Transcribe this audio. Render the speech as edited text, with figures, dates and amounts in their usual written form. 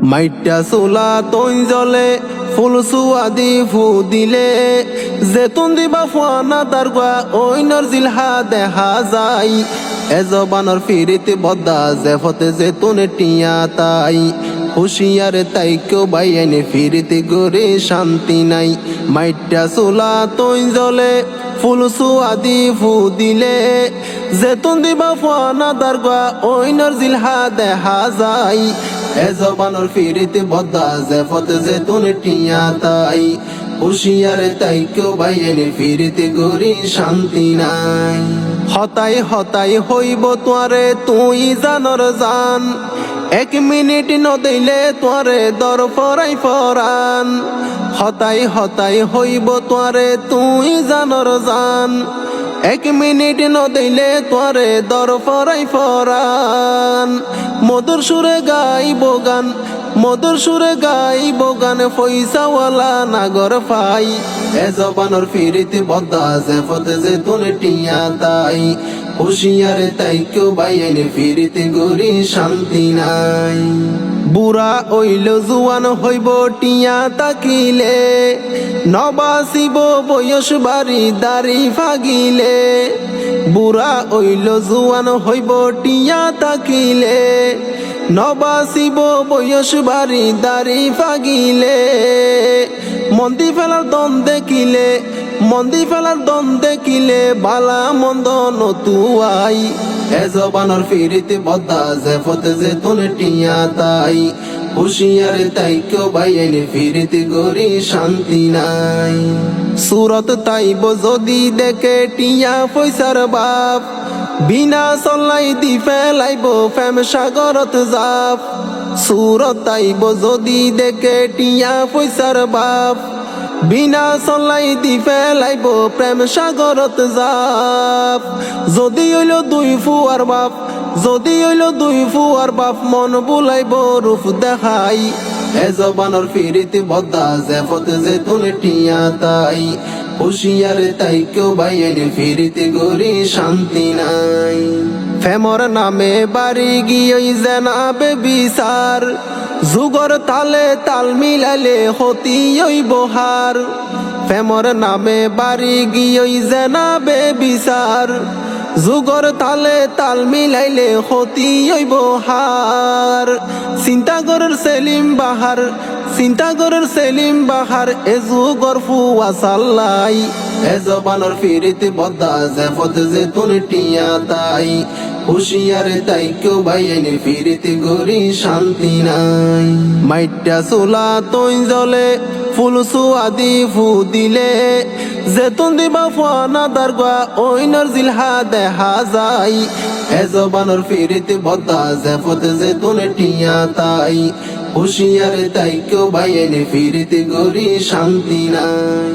মাইটা চোলা তৈ জলে ফুল সুয়াদি ফু দিলে জেতুন দিবা ফুয়ানা দারগা ওইনর জিলহা দেখা যায় এজবানর ফিরিতে বদ্দা জেফতে জেতুন টিয়া তাই হুশিয়ারে তাই কেউ বাইনে ফিরিতে গরে শান্তি নাই মাইটা চোলা তৈ জলে ফুল সুয়াদি ফু দিলে জেতুন দিবা ফুয়ানা দারগা ওইনর জিলহা দেখা যায় এজবানর ফিরিতে বদ্দা জেফতে জেতুন টিয়া তাই হুশিয়ারে তাই কেউ বাইনে ফিরিতে গরি শান্তি নাই হতাই হতাই হইব তোয়ারে তুই জানর জান 1 মিনিট নদিলে তোয়ারে দর ফরাই ফরান হতাই হতাই হইব তোয়ারে তুই জানর জান 1 মিনিট নদিলে তোয়ারে দর ফরাই ফরান মধুর সুরে গাইব গান মধুর সুরে গাইব গান পয়সাওয়ালা নাগর পাই এজবানর ফিরিতে বদ্দা জেফতে জেতুন টিয়া তাই হুশিয়ারে তাই কেউ বাইনে ফিরিতে গরি শান্তি নাই বুড়া ওইল জুয়ান হইব টিয়া তাকিলে নবাসিব বয়স বাড়ি দাড়ি ফাগিলে বুড়া ওইল জুয়ান হইব টিয়া তাকিলে নবাসিব বয়স বাড়ি দাড়ি ফাগিলে মন্দি ফেলার দন দেখিলে মন্দি ফেলার দন দেখিলে বালা মন্দ নতুয়াই এজবানর ফিরিতে বদ্দা জেফতে জেতুন টিয়া তাই হুশিয়ারে তাই কেউ বাইনে ফিরিতে গরি শান্তি নাই সুরত তাইব যদি দেখে টিয়া পয়সার বাপ বিনা চলাই দি ফেলাইব ফেম সাগরত জাপ সুরত তাইব যদি দেখে টিয়া পয়সার বাপ বিনা চলাই দি ফেলাইব প্রেম সাগরত জাপ যদি হইল দুই ফুয়ার বাপ যদি হইল দুই ফুয়ার বাপ মন বুলাইব রূপ দেখাই এজবানর ফিরিতে বদ্দা জেফতে জেতুন টিয়া তাই হুশিয়ারে তাই কেউ বাইনে ফিরিতে গরি শান্তি নাই ফেমর নামে বাড়ি গিয়ে জানাবে বিচার যুগর তালে তাল মিলালে হতি বহার ফেমর নামে বাড়ি গিয়ে জানাবে বিচার যুগর তালে তাল মিলাইলে হতি বহার চিন্তা করার সেলিম বাহার চিন্তা করার সেলিম বাহার এ যুগর ফুয়া সাল্লাই এজবানর ফিরিতে বদ্দা জেফতে জেতুন টিয়া তাই হুশিয়ারে তাই কেউ বাইনে ফিরিতে গরি শান্তি নাই মাইটা চোলা তৈ জলে ফুল সুয়াদি ফু দিলে জেতুন দিবা ফুয়ানা দারগা ওইনর জিলহা দেখা যায় এজবানর ফিরিতে বদ্দা জেফতে জেতুন টিয়া তাই হুশিয়ারে তাই কেউ বাইনে ফিরিতে গরি শান্তি নাই।